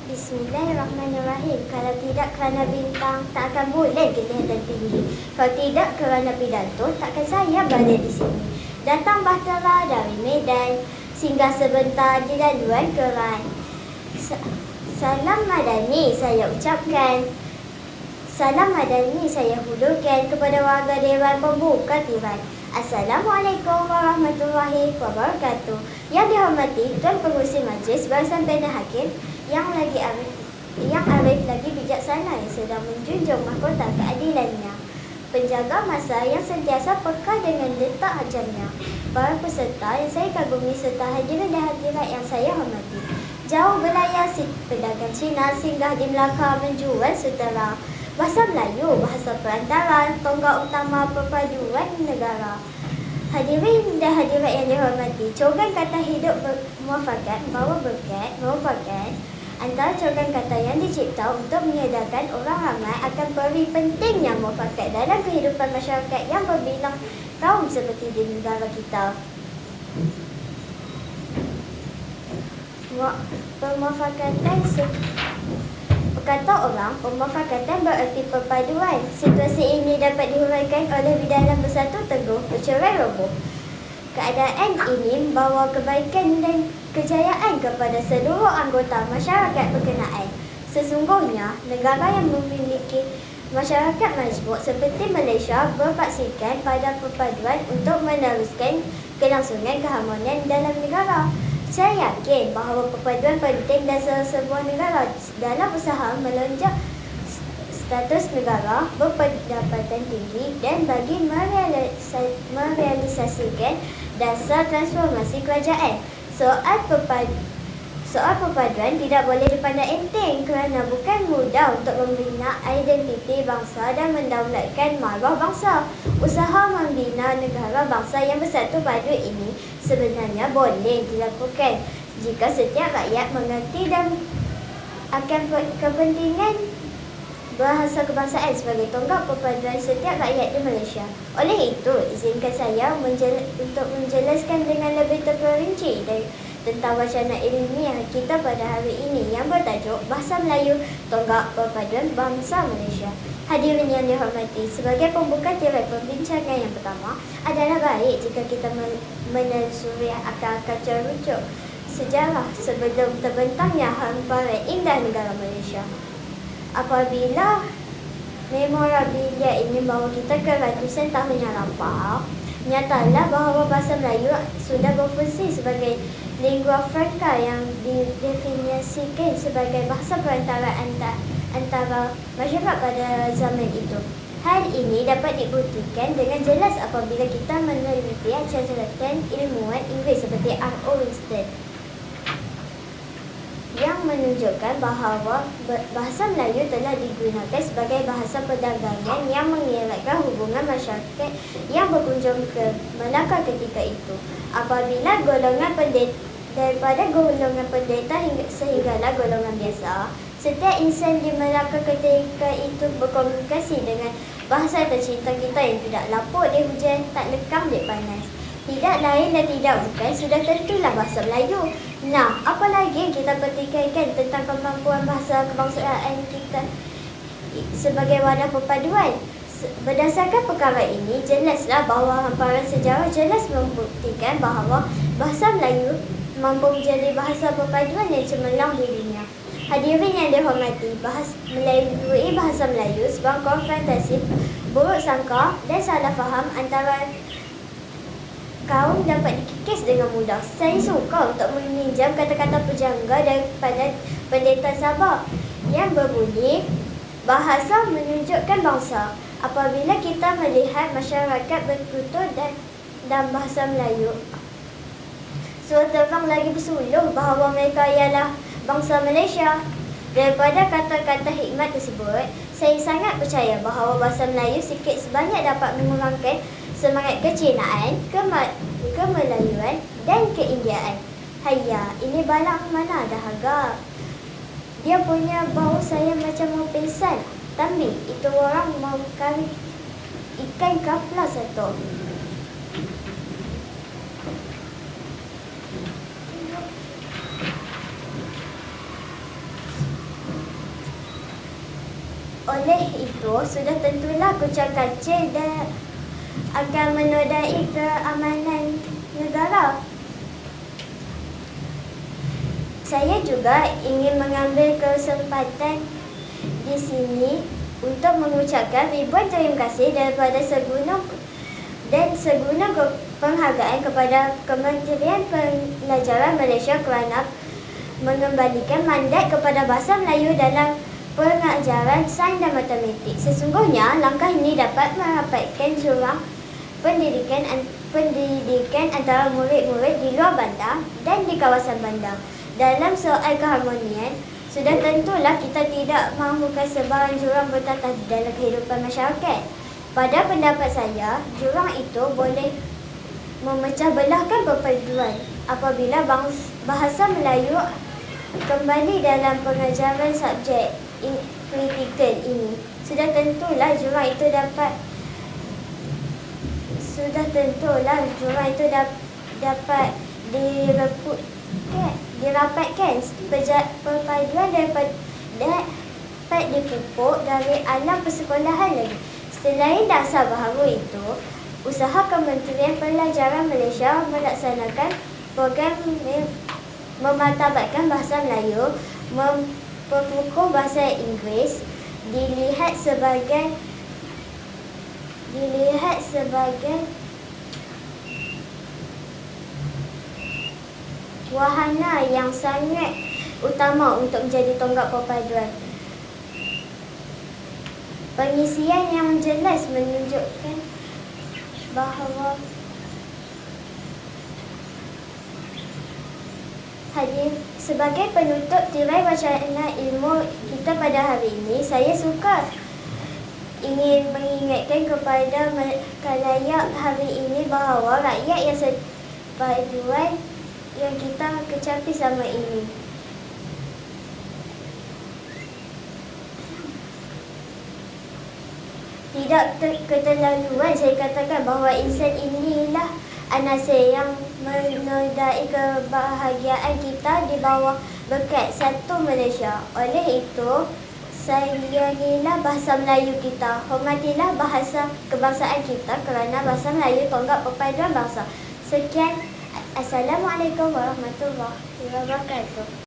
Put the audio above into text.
Bismillahirrahmanirrahim. Kalau tidak kerana bintang, tak akan boleh kelihatan tinggi. Kalau tidak kerana pidato, takkan saya berada di sini. Datang bahtera dari Medan, singgah sebentar di laluan Keran. Salam Madani saya ucapkan. Salam Madani saya hulurkan kepada warga Dewan Pembuka Tiran. Assalamualaikum warahmatullahi wabarakatuh. Yang dihormati Tuan Pengerusi Majlis Barisan Panel Hakim yang arif lagi bijaksana yang sedang menjunjung mahkota keadilannya. Penjaga masa yang sentiasa peka dengan letak hajamnya. Para peserta yang saya kagumi serta hadirin dan hadirat yang saya hormati. Jauh belayar si pedagang Cina singgah di Melaka menjual sutera. Bahasa Melayu, bahasa perantara, tonggak utama perpaduan negara. Hadirin dan hadirat yang dihormati, cogan kata hidup muafakat bawa berkat merupakan antara cogan kata yang dicipta untuk menyedarkan orang ramai akan peri pentingnya muafakat dalam kehidupan masyarakat yang berbilang kaum seperti di negara kita. Pemufakatan kata orang, pemufakatan bererti perpaduan. Situasi ini dapat dihuraikan oleh bidanan bersatu teguh, bercerai roboh. Keadaan ini membawa kebaikan dan kejayaan kepada seluruh anggota masyarakat berkenaan. Sesungguhnya, negara yang memiliki masyarakat majmuk seperti Malaysia berpaksikan pada perpaduan untuk meneruskan kelangsungan keharmonian dalam negara. Saya yakin bahawa perpaduan penting dasar sebuah negara dalam usaha melonjak status negara berpendapatan tinggi dan bagi merealisasikan dasar transformasi kerajaan. Soal perpaduan tidak boleh dipandang enteng kerana bukan mudah untuk membina identiti bangsa dan mendaulatkan maruah bangsa. Usaha membina negara bangsa yang bersatu padu ini sebenarnya boleh dilakukan jika setiap rakyat mengerti dan akan kepentingan bahasa kebangsaan sebagai tonggak perpaduan setiap rakyat di Malaysia. Oleh itu, izinkan saya untuk menjelaskan dengan lebih terperinci tentang wacana ilmiah kita pada hari ini yang bertajuk Bahasa Melayu Tonggak Perpaduan Bangsa Malaysia. Hadirin yang dihormati, sebagai pembuka tirai perbincangan yang pertama, adalah baik jika kita menelusuri akar-akar cerucuk sejarah sebelum terbentangnya hamparan indah negara Malaysia. Apabila memorabilia ini membawa kita ke ratusan tahun yang lampau, nyatalah bahawa bahasa Melayu sudah berfungsi sebagai lingua franca yang didefinisikan sebagai bahasa perantara antara masyarakat pada zaman itu. Hal ini dapat dibuktikan dengan jelas apabila kita meneliti catatan ilmuwan Inggeris seperti R.O. Winston yang menunjukkan bahawa bahasa Melayu telah digunakan sebagai bahasa perdagangan yang mengeratkan hubungan masyarakat yang berkunjung ke Melaka ketika itu. Apabila daripada golongan pendeta sehinggalah golongan biasa, setiap insan di Melaka ketika itu berkomunikasi dengan bahasa tercinta kita yang tidak lapuk di hujan, tak lekang di panas. Tidak lain dan tidak bukan, sudah tentulah bahasa Melayu. Nah, apa lagi yang kita pertikaikan tentang kemampuan bahasa kebangsaan kita sebagai wadah perpaduan? Berdasarkan perkara ini, jelaslah bahawa hamparan sejarah jelas membuktikan bahawa bahasa Melayu mampu menjadi bahasa perpaduan yang cemerlang di dunia. Hadirin yang dihormati, melalui bahasa Melayu, sebuah konfrontasi buruk sangka dan salah faham antara kaum dapat dikikis dengan mudah. Saya suka untuk meminjam kata-kata pujangga daripada pendeta Sabah yang berbunyi, bahasa menunjukkan bangsa. Apabila kita melihat masyarakat bertutur dan bahasa Melayu, suara terang lagi bersuluh bahawa mereka ialah bangsa Malaysia. Daripada kata-kata hikmat tersebut, saya sangat percaya bahawa bahasa Melayu sikit sebanyak dapat mengurangkan semangat kecinaan, kemelayuan dan keindiaan. Hayya, ini balang mana dahaga. Dia punya bau saya macam mau pingsan. Tambi, itu orang mau kari ikan kaplas satu. Oleh itu, sudah tentulah kucing kacil dan akan menodai keamanan negara. Saya juga ingin mengambil kesempatan di sini untuk mengucapkan ribuan terima kasih daripada segunung penghargaan kepada Kementerian Pelajaran Malaysia kerana mengembalikan mandat kepada bahasa Melayu dalam pengajaran sains dan matematik. Sesungguhnya, langkah ini dapat merapatkan jurang pendidikan antara murid-murid di luar bandar dan di kawasan bandar. Dalam soal keharmonian, sudah tentulah kita tidak mahukan sebarang jurang bertatah dalam kehidupan masyarakat. Pada pendapat saya, jurang itu boleh memecah belahkan perpaduan apabila bahasa Melayu kembali dalam pengajaran subjek kritikal ini. Sudah tentulah jurang itu dapat dirapatkan. Perpaduan dapat dipupuk dari alam persekolahan lagi. Selain dasar baharu itu, usaha Kementerian Pelajaran Malaysia melaksanakan program memartabatkan bahasa Melayu, memperkukuh bahasa Inggeris, dilihat sebagai wahana yang sangat utama untuk menjadi tonggak perpaduan. Pengisian yang jelas menunjukkan bahawa sebagai penutup tirai wacana ilmu kita pada hari ini, saya suka ingin mengingatkan kepada khalayak hari ini bahawa rakyat yang sepaduan yang kita kecapi sama ini. Tidak keterlaluan saya katakan bahawa insan inilah anasir yang menodai kebahagiaan kita di bawah berkat satu Malaysia. Oleh itu, sayangilah bahasa Melayu kita. Hormatilah bahasa kebangsaan kita kerana bahasa Melayu tonggak perpaduan bangsa. Sekian. Assalamualaikum warahmatullahi wabarakatuh.